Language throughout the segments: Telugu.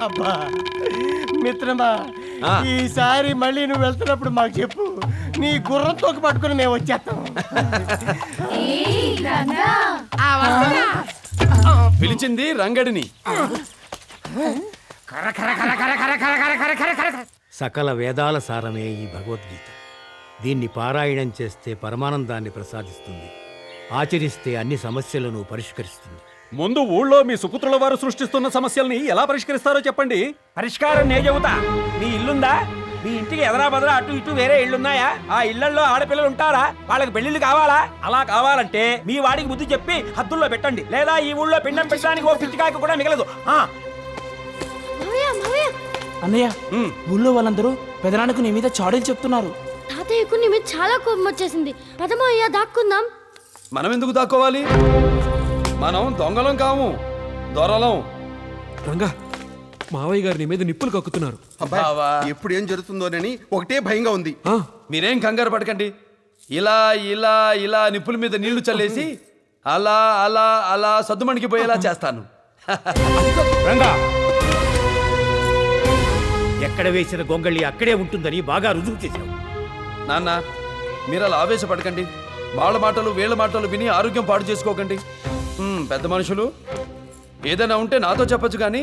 అబ్బా మిత్రమా, ఈసారి మళ్ళీ నువ్వు వెళ్తున్నప్పుడు మాకు చెప్పు, నీ గుర్రం తోక పట్టుకుని మేము వచ్చేస్తాం. పిలిచింది రంగడిని. సకల వేదాల సారమే ఈ భగవద్గీత. దీన్ని పారాయణం చేస్తే పరమానందాన్ని ప్రసాదిస్తుంది, ఆచరిస్తే అన్ని సమస్యలను పరిష్కరిస్తుంది. ముందు ఊళ్ళో మీ సుపుత్రుల వారు సృష్టిస్తున్న సమస్యల్ని ఎలా పరిష్కరిస్తారో చెప్పండి. పరిష్కారం నే చెబుతా. మీ ఇల్లుందా? మీ ఇంటికి ఎదరా బదరా అటు ఇటు వేరే ఇళ్ళున్నాయా? ఆ ఇళ్లలో ఆడపిల్లలు ఉంటారా? వాళ్ళకి పెళ్లిళ్ళు కావాలా? అలా కావాలంటే మీ వాడికి బుద్ధి చెప్పి హద్దుల్లో పెట్టండి, లేదా ఈ ఊళ్ళో పిండం పెట్టడానికి ఓ పిచ్చికాయకు కూడా మిగలదు. అన్నయ్య, ఊళ్ళో వాళ్ళందరూ పెదనాన్నకు నీ మీద చాడీలు చెప్తున్నారు. తాతయ్యకు నీ మీద చాలా కోపం వచ్చేసింది. పదమయ్యా దాక్కుందాం. మనం ఎందుకు దాక్కోవాలి? మనం దొంగలం కాము, దొరలం. రంగా, మావయ్య గారు నీ మీద నిప్పులు కక్కుతున్నారు. ఎప్పుడు ఏం జరుగుతుందోనని ఒకటే భయంగా ఉంది. మీరేం కంగారు పడకండి. ఇలా ఇలా ఇలా నిప్పుల మీద నీళ్లు చల్లేసి అలా అలా అలా సద్దుమణికి పోయేలా చేస్తాను. రంగా, ఎక్కడ వేసిన గొంగళి అక్కడే ఉంటుందని బాగా రుజువు చేశావు. నాన్న, మీరు అలా ఆవేశపడకండి. వాళ్ళ మాటలు వీళ్ళ మాటలు విని ఆరోగ్యం పాడు చేసుకోకండి. పెద్ద మనుషులు, ఏదైనా ఉంటే నాతో చెప్పొచ్చు, కానీ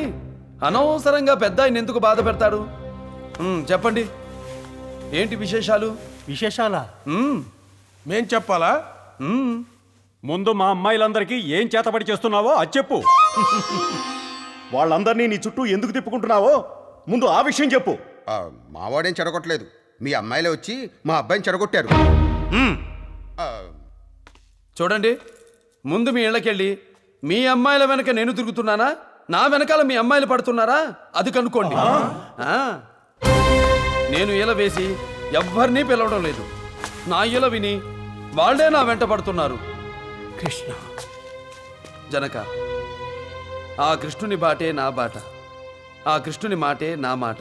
అనవసరంగా పెద్ద ఆయన ఎందుకు బాధ పెడతాడు? చెప్పండి, ఏంటి విశేషాలు? విశేషాలా? మేం చెప్పాలా? ముందు మా అమ్మాయిలందరికీ ఏం చేతబడి చేస్తున్నావో అది చెప్పు. వాళ్ళందరినీ నీ చుట్టూ ఎందుకు తిప్పుకుంటున్నావో ముందు ఆ విషయం చెప్పు. మావాడేం చెడగొట్టలేదు. మీ అమ్మాయిలే వచ్చి మా అబ్బాయిని చెడగొట్టారు. చూడండి, ముందు మీ ఇళ్ళకెళ్ళి మీ అమ్మాయిల వెనక నేను తిరుగుతున్నానా, నా వెనకాల మీ అమ్మాయిలు పడుతున్నారా అది కనుక్కోండి. నేను ఈల వేసి ఎవ్వరినీ పిలవడం లేదు. నా ఈల విని వాళ్ళే నా వెంట పడుతున్నారు. కృష్ణ, జనక, ఆ కృష్ణుని బాటే నా బాట, ఆ కృష్ణుని మాటే నా మాట.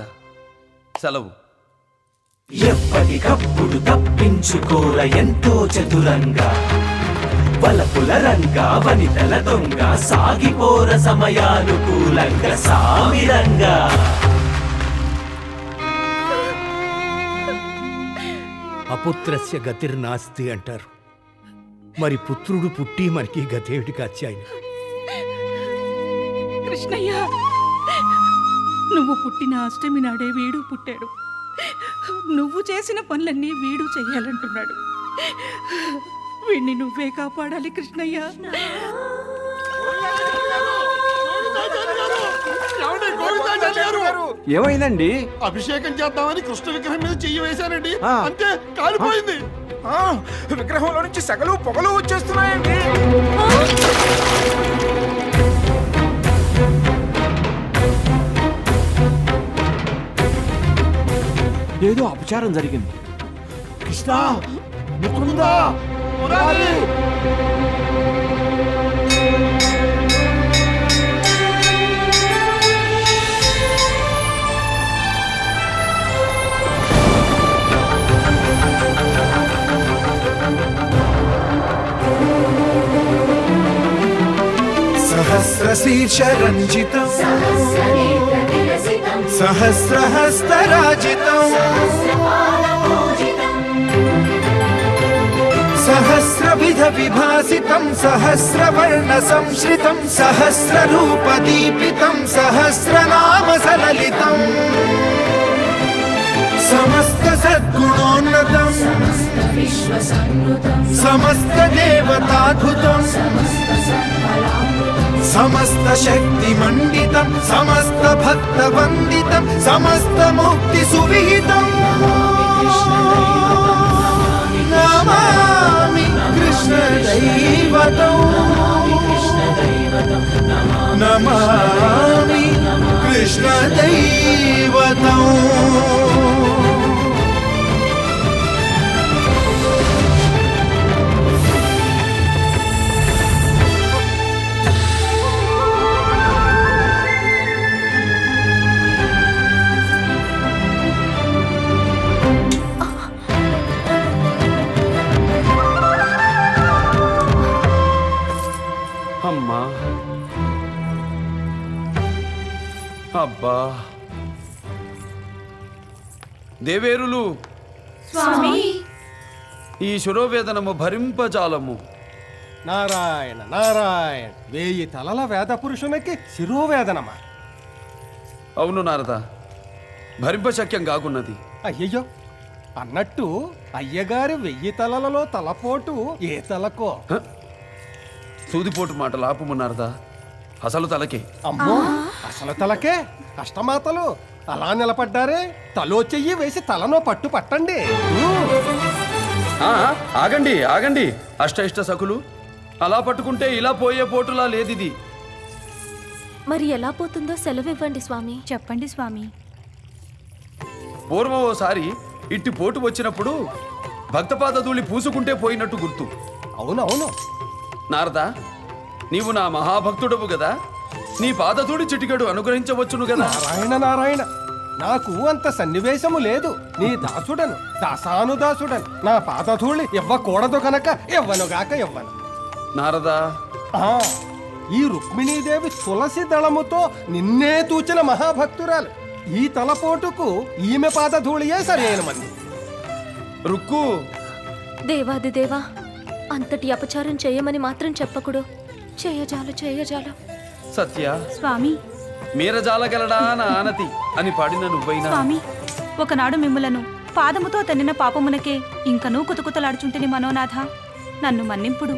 సెలవు. ఎప్పటికప్పుడు తప్పించుకోర ఎంతో చతురంగా, వలపుల రంగా వనితల దొంగ, సాగిపోర సమయానుకూలంగా సామిరంగా. అపుత్రస్య గతిర్నాస్తి అంటారు. మరి పుత్రుడు పుట్టి మనకి గతేమిటి కాచ్యాయన? కృష్ణయ్య, నువ్వు పుట్టిన అష్టమి నాడే వీడు పుట్టాడు. నువ్వు చేసిన పనులన్నీ వీడు చెయ్యాలంటున్నాడు. వీడిని నువ్వే కాపాడాలి కృష్ణయ్య. ఏమైందండి? అభిషేకం చేద్దామని కృష్ణ విగ్రహం మీద చెయ్యి వేశానండి, అంతే కాలిపోయింది. విగ్రహంలో నుంచి సగలు పొగలు వచ్చేస్తున్నాయండి. ఏదో అపచారం జరిగింది. కృష్ణ, ముకుందా, మురారి. సహస్రశీర్షరంజితం సహస్రహస్తరాజితం సహస్రవిధ విభాసితం సహస్రవర్ణ సంశ్రితం సహస్రరూపదీపితం సహస్రనామ సలలితం సమస్త సద్గుణోన్నతం సమస్త దేవతాద్భుతం సమస్త శక్తి మండితం సమస్త భక్త వందితం సమస్త ముక్తి సువిహితం నమామి కృష్ణ దైవతం నమామి కృష్ణ దైవతం. అబ్బా దేవేరులు స్వామి ఈ శిరోవేదనము భరింపజాలము. నారాయణ నారాయణ 1000 తలల వేద పురుషునికి శిరోవేదనమా? అవును నారద, భరింపశక్యం కాకున్నది. అయ్యయ్యో, అన్నట్టు అయ్యగారి 1000 తలలలో తలపోటు ఏ తలకో? సూదిపోటు మాటలు ఆపుము నారద, అసలు తలకే. అమ్మో, అసలు తలకే అష్టమాతలు అలా నిలబడ్డారే? తలో చెయ్యి వేసి తలనో పట్టు పట్టండి. ఆ, ఆగండి ఆగండి అష్ట సకులు, అలా పట్టుకుంటే ఇలా పోయే పోటులా లేదిది. మరి ఎలా పోతుందో సెలవివ్వండి స్వామి. చెప్పండి స్వామి. పూర్వం ఓసారి ఇట్టి పోటు వచ్చినప్పుడు భక్తపాద ధూళి పూసుకుంటే పోయినట్టు గుర్తు. అవునవును. నారద, నీవు నా మహాభక్తుడవు గదా, నీ పాదధూళి చిటికెడు అనుగ్రహించవచ్చును గదా. నారాయణ నారాయణ, నాకు అంత సన్నివేశము లేదు. నీ దాసుడను, దాసానుదాసుడను. నా పాదధూళి ఇవ్వకూడదు కనుక ఇవ్వనుగాక ఇవ్వను. నారదా, ఆ, ఈ రుక్మిణీదేవి తులసి దళముతో నిన్నే తూచిన మహాభక్తురాలు. ఈ తలపోటుకు ఈమె పాదధూళియే సరైన మంది. రుక్కు, దేవాది దేవా, అంతటి అపచారం చేయమని మాత్రం చెప్పకుడు. చేయజాలు. సత్య స్వామి మీరజాలగలడా నా ఆనతి అని పాడిన నువ్వైనా. స్వామి, ఒకనాడు మిమ్ములను పాదముతో తన్నిన పాపమునకే ఇంకనూ కుతకుతలాడుచుంటిని మనోనాథ, నన్ను మన్నింపుడు.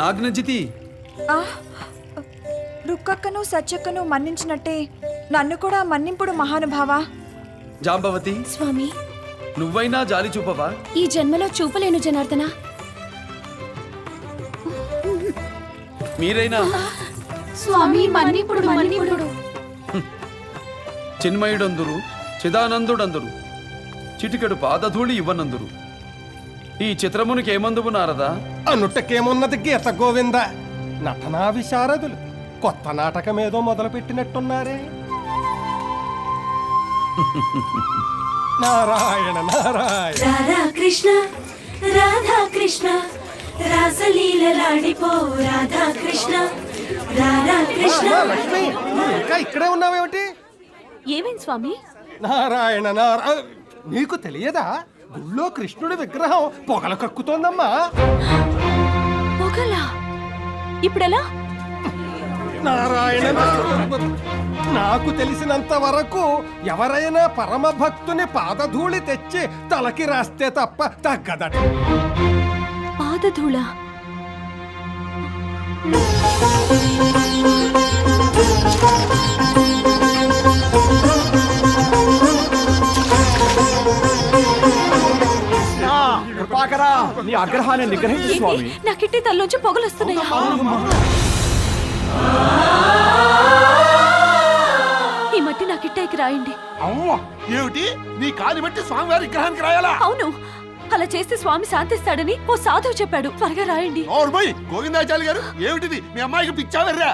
నాగ్నజితి, రుక్కక్కను సత్యక్కను మన్నించినట్టే నన్ను కూడా మన్నింపుడు మహానుభావా. జాంబవతి, స్వామి, నువ్వైనా జాలి చూపవా? ఈ జన్మలో చూపలేను జనార్దన. మీరైనా. స్వామి, మన్నిపుడు. చిన్మయుడందురు, చిదానందుడందురు, చిటికెడు పాదధూళి ఇవ్వనందురు. ఈ చిత్రమునికి ఏమందువు నారదా? అనుటకేమున్నది గీత గోవింద. నటనా విశారదులు కొత్త నాటకమేదో మొదలు పెట్టినట్టున్నారే. నారాయణ నారాయణ. రాధా కృష్ణ రాధా కృష్ణ రాసలీలలాడిపో రాధా కృష్ణ రాధా కృష్ణ. లక్ష్మి, నువ్వు ఇంకా ఇక్కడే ఉన్నావేమిటి? ఏమేం స్వామి? నారాయణ నారాయణ, నీకు తెలియదా? గుళ్ళో కృష్ణుడి విగ్రహం పొగలు కక్కుతోందమ్మా. పొగలా? ఇప్పుడెలా? నారాయణ నారాయణ, నాకు తెలిసినంత వరకు ఎవరైనా పరమ భక్తుని పాదధూళి తెచ్చి తలకి రాస్తే తప్ప తగ్గదట. పాదధూళ? నీ ఆగ్రహాన్ని నిగ్రహించు స్వామి. నా కిట్టి తల్లోంచి పొగలు వస్తున్నాయి. ఈ మట్టి నా కిట్టాయికి రాయండి. అమ్మో, ఏమిటి నీ కాలి బట్టి స్వామివారి విగ్రహానికి రాయాలా? అవును, అలా చేస్తే స్వామి శాంతిస్తాడని ఓ సాధువు చెప్పాడు. త్వరగా రాయండి. గోవిందాచార్య గారు, ఏమిటిది? మీ అమ్మాయికి పిచ్చావర్రా?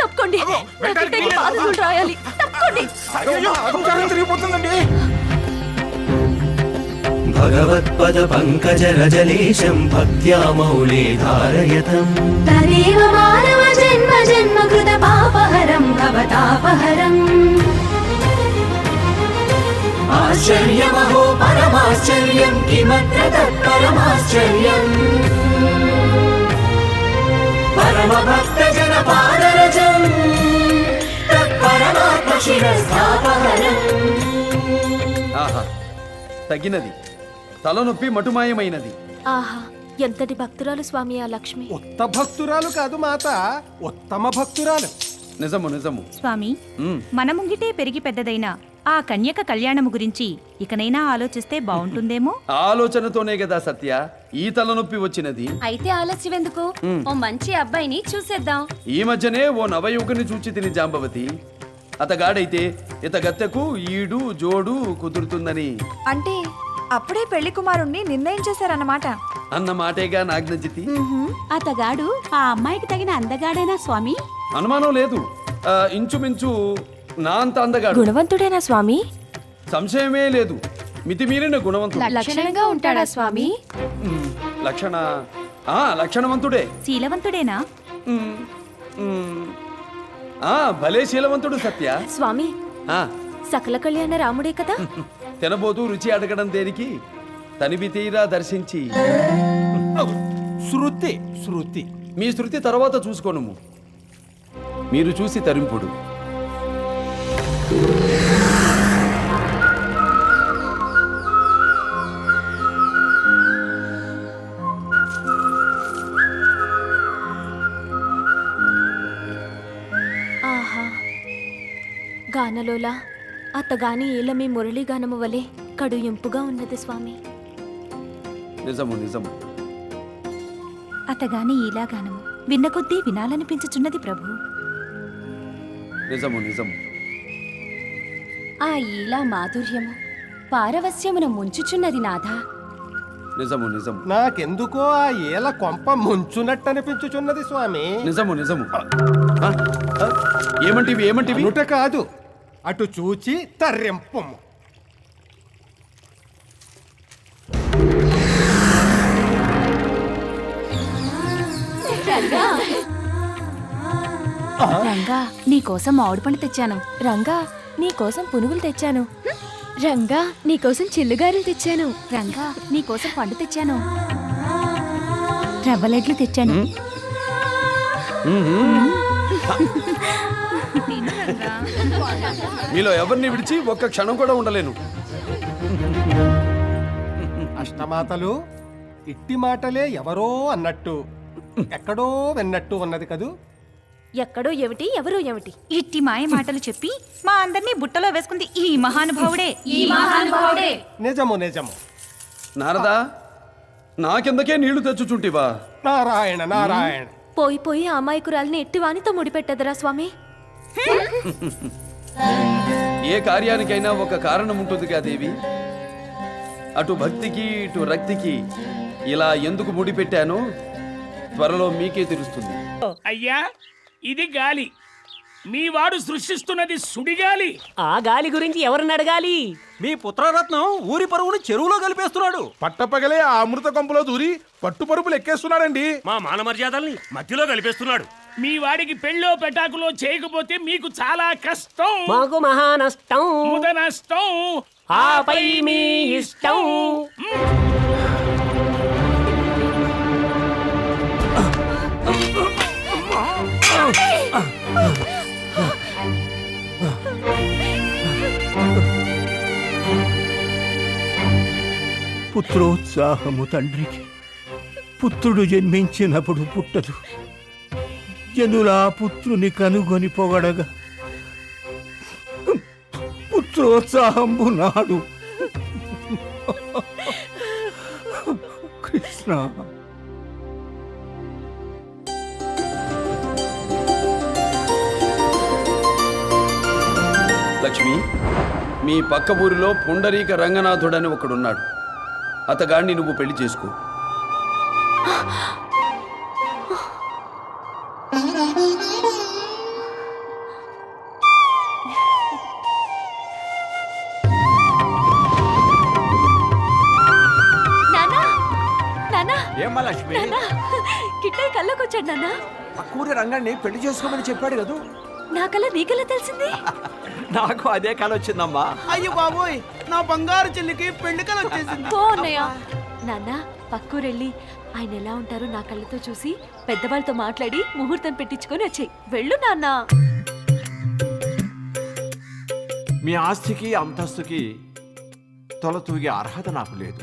తప్పుకోండి, నా కిట్టాయికి పాదధూళి రాయాలి. తప్పుకోండి. తిరిగిపోతుందండి. భగవత్పద పంకజ రజలేశం భక్త్యా మౌళే ధారయతం. తదేవ మానవ జన్మ జన్మ కృత పాపహరం భవతాపహరం. ఆశ్చర్యమహో పరమాశ్చర్యం కిమత్ర తత్పరమాశ్చర్యం. పరమభక్తజన పాదరజం తత్పరమాత్మ శిరస్థాపహరం. ఆహా, తగినది. తలనొప్పి మటుమాయమైనది. ఆహా, ఎంతటి భక్తురాలు స్వామి ఆ లక్ష్మి. ఉత్త భక్తురాలు కాదు మాత, ఉత్తమ భక్తురాలు. నిజము. స్వామి, ఉమ్, మన ముంగిటే పెరిగి పెద్దదైన ఆ కన్యక కళ్యాణము గురించి ఇకనైనా ఆలోచిస్తే బాగుంటుందేమో. ఆలోచనతోనే కదా సత్య ఈ తలనొప్పి వచ్చినది. అయితే ఆలస్యం ఎందుకు? ఓ మంచి అబ్బాయిని చూసేద్దాం. ఈ మధ్యనే ఓ నవయువకుని చూచి తిని జాంబవతి. అతగాడైతే ఇతగత్తెకు ఈడు జోడు కుదురుతుందని. అంటే అప్పుడే పెళ్లి కుమారుణ్ణి నిర్ణయించేశారన్నమాట. అన్న మాటేగా నాగ్నజితి. అతగాడు ఆ అమ్మాయికి తగిన అందగాడేనా స్వామి? అనుమానం లేదు. ఇంచుమించు నా అంత అందగాడు. గుణవంతుడేనా స్వామి? సంశయమే లేదు. మితిమీరిన గుణవంతుడు. లక్షణంగా ఉంటాడా స్వామి? లక్షణవంతుడే. శీలవంతుడేనా? ఉమ్, ఉమ్, భలే శీలవంతుడు సత్య. స్వామి ఆ, సకల కళ్యాణ రాముడే కదా. తినబోతూ రుచి అడగడం దేనికి? తనివి తీరా దర్శించి శృతి శృతి మీ శృతి తర్వాత చూసుకోను. మీరు చూసి తరింపుడు. ఆహా గానలోలా అత్తగాని ఏలమి మురళీగానము వలె కడు ఎంపుగా ఉన్నది స్వామి. నిజము నిజము. అతగాని ఈలాగానము విన్న కొద్దీ వినాలనిపించుచున్నది ప్రభు. నిజము నిజము. ఆ ఈలా మాధుర్యము పారవస్యమున ముంచుచున్నది నాథా. నిజము నిజము. నాకెందుకో ఆ ఏల కొంప ముంచునట్టు అనిపించుచున్నది స్వామి. నిజము నిజము. ఆ, ఆ, ఏమంటివి ఏమంటివి? అనుట కాదు, అటు చూచి తర్రింపము. రంగా నీకోసం మామిడి పండు తెచ్చాను. రంగా నీకోసం పునుగులు తెచ్చాను. రంగా నీకోసం చిల్లుగారెలు తెచ్చాను. రంగా నీకోసం పండు తెచ్చాను. రవ్వ లడ్లు తెచ్చాను. మీలో ఎవరిని విడిచి ఒక్క క్షణం కూడా ఉండలేను. అష్టమాతలు ఇట్టి మాటలే ఎవరో అన్నట్టు ఎక్కడో విన్నట్టు ఉన్నది కదూ. ఎక్కడో ఏమిటి ఎవరో ఏమిటి? ఇట్టి మాయ మాటలు చెప్పి మా అందరినీ బుట్టలో వేసుకుంది ఈ మహానుభావుడే. నిజము నిజము. నారదా, నాకెందుకే నీళ్లు తెచ్చుచుంటివా? నారాయణ నారాయణ. పోయి పోయి ఆ అమాయకురాల్ని ఎట్టివానితో ముడిపెట్టదరా స్వామి. ఏ కార్యానికైనా ఒక కారణం ఉంటుందిగా దేవి. అటు భక్తికి ఇటు రక్తికి ఇలా ఎందుకు ముడిపెట్టానో త్వరలో మీకే తెలుస్తుంది. అయ్యా ఇది గాలి, మీ వాడు సృష్టిస్తున్నది సుడిగాలి. ఆ గాలి గురించి ఎవరిని అడగాలి? మీ పుత్రరత్నం ఊరి పరువును చెరువులో కలిపేస్తున్నాడు. పట్టపగలే ఆ అమృత కొంపలో దూరి పట్టు పరుపులు ఎక్కేస్తున్నాడండి. మా మాన మర్యాదల్ని మధ్యలో కలిపేస్తున్నాడు. మీ వాడికి పెళ్ళో పెటాకులో చేయకపోతే మీకు చాలా కష్టం. మాకు మహా నష్టం. ముద నష్టం. ఆపై మీ ఇష్టం. పుత్రోత్సాహము తండ్రికి పుత్రుడు జన్మించినప్పుడు పుట్టదు. జనులా పుత్రుని కనుగొని పొగడగా పుత్రోత్సాహంబు నాడు. కృష్ణ లక్ష్మి, మీ పక్క ఊరిలో పుండరీక రంగనాథుడని ఒకడున్నాడు. అతగాడిని నువ్వు పెళ్లి చేసుకో. నాన్నా నాన్నా ఏమ్మా లక్ష్మి, నాన్నా కిట్టయ్య కళ్ళకొచ్చాడు నాన్నా. పక్కూరి రంగాన్ని పెళ్లి చేసుకోమని చెప్పాడు కదూ. నా కళ్ళ నీకెలా తెలిసింది? నాకు అదే కాలం వచ్చిందమ్మా. అయ్యో బాబోయ్, నా బంగారు చెల్లికి పెళ్లి కల వచ్చేసింది. పో అన్నయ్య. నాన్న పక్కూరెళ్ళి ఆయన ఎలా ఉంటారో నా కళ్ళతో చూసి పెద్దవాళ్ళతో మాట్లాడి ముహూర్తం పెట్టించుకొని వచ్చాయి. వెళ్ళు నాన్న. మీ ఆస్తికి అంతస్తుకి తొలతూగే అర్హత నాకు లేదు.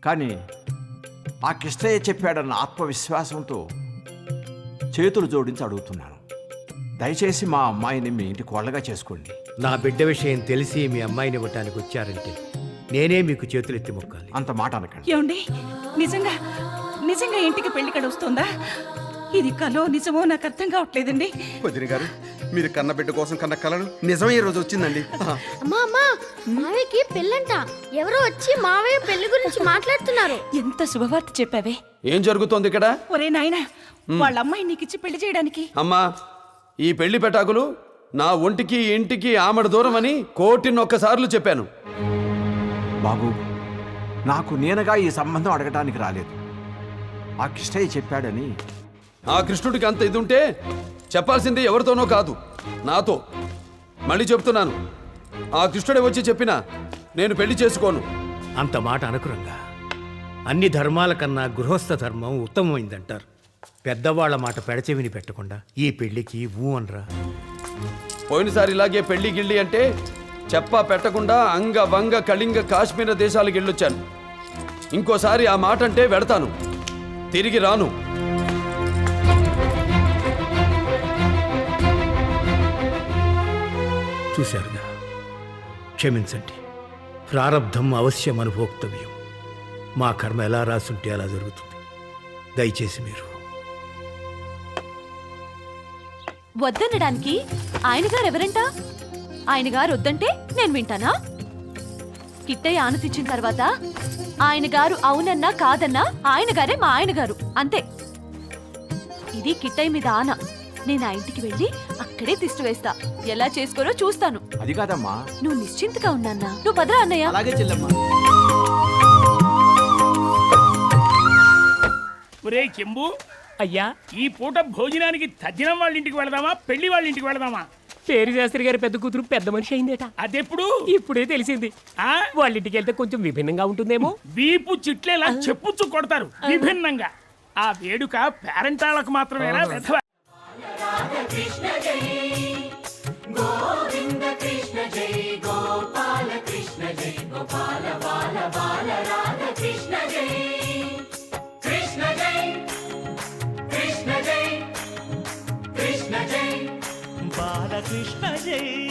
కానీ ఆ కిష్టయ్య చెప్పాడన్న ఆత్మవిశ్వాసంతో చేతులు జోడించి అడుగుతున్నాను. దయచేసి మా అమ్మాయిని మీ ఇంటి కోళ్ళగా చేసుకోండి. నా బిడ్డ విషయం తెలిసి మీ అమ్మాయిని ఇవ్వటానికి వచ్చారంటే నేనే మీకు చేతులెత్తి మొక్కాలి. అంత మాట అనకండి. ఏమండి నిజంగా నిజంగా ఇంటికి పెళ్లి కడుస్తుందా? ఇది కలో నిజమో నాకు అర్థం కావట్లేదండి. వదిన గారు, మీరు కన్న బిడ్డ కోసం కన్న కలను నిజమే ఈ రోజు వచ్చిందండి. అమ్మా అమ్మా, మావయ్యకి పెళ్ళంట. ఎవరో వచ్చి మావయ్య పెళ్లి గురించి మాట్లాడుతున్నారు. ఎంత శుభవార్త చెప్పావే. ఏం జరుగుతోంది ఇక్కడ? ఒరే నాయనా, వాళ్ళ అమ్మాయి నీకిచ్చి పెళ్లి చేయడానికి. అమ్మా, ఈ పెళ్లి పెటాకులు నా ఒంటికి ఇంటికి ఆమడ దూరం అని కోటిన్నొక్కసార్లు చెప్పాను. బాబు, నాకు నేనగా ఈ సంబంధం అడగటానికి రాలేదు. ఆ కిష్టయ్య చెప్పాడని. ఆ కృష్ణుడికి అంత ఇది ఉంటే చెప్పాల్సింది ఎవరితోనో కాదు, నాతో. మళ్ళీ చెప్తున్నాను, ఆ కృష్ణుడే వచ్చి చెప్పినా నేను పెళ్లి చేసుకోను. అంత మాట అనుకురంగా. అన్ని ధర్మాల కన్నా గృహస్థ ధర్మం ఉత్తమమైందంటారు. పెద్దవాళ్ల మాట పెడచెవిని పెట్టకుండా ఈ పెళ్లికి ఊ అనరా. పోయినసారి ఇలాగే పెళ్లి గిళ్ళి అంటే చెప్పా పెట్టకుండా అంగ వంగ కళింగ కాశ్మీర దేశాలకు వెళ్ళొచ్చాను. ఇంకోసారి ఆ మాట అంటే వెడతాను, తిరిగి రాను. చూశారుగా, క్షమించండి. ప్రారబ్ధం అవశ్యం అనుభోక్తవ్యం. మా కర్మ ఎలా రాసుంటే అలా జరుగుతుంది. దయచేసి మీరు వద్దనడానికి ఆయన గారు ఎవరంట? ఆయన గారు వద్దంటే నేను వింటానా? కిట్టయ్య ఆనతిచ్చిన తర్వాత ఆయన గారు అవునన్నా కాదన్నా ఆయన గారే మా ఆయన గారు, అంతే. ఇది కిట్టయ్య మీద ఆన. నేను ఆ ఇంటికి వెళ్ళి అక్కడే తిష్టు వేస్తా. ఎలా చేసుకోరో చూస్తాను. అది కాదమ్మా. నువ్వు నిశ్చింతగా ఉన్నాన్నా. నువ్వు పదరా అన్నయ్య. అలాగే చెల్లమ్మా. ఒరే చెంబు, అయ్యా, ఈ పూట భోజనానికి తజ్జనం వాళ్ళ ఇంటికి వెళదామా, పెళ్లి వాళ్ళ ఇంటికి వెళదామా? పేరు శాస్త్రి గారి పెద్ద కూతురు పెద్ద మనిషి అయిందేట. అదెప్పుడు? ఇప్పుడే తెలిసింది. వాళ్ళ ఇంటికి వెళ్తే కొంచెం విభిన్నంగా ఉంటుందేమో. వీపు చిట్లేలా చెప్పుచ్చు కొడతారు విభిన్నంగా. ఆ వేడుక పేరెంటాళ్ళకు మాత్రమేనా? వెధవ. బాలకృష్ణ జై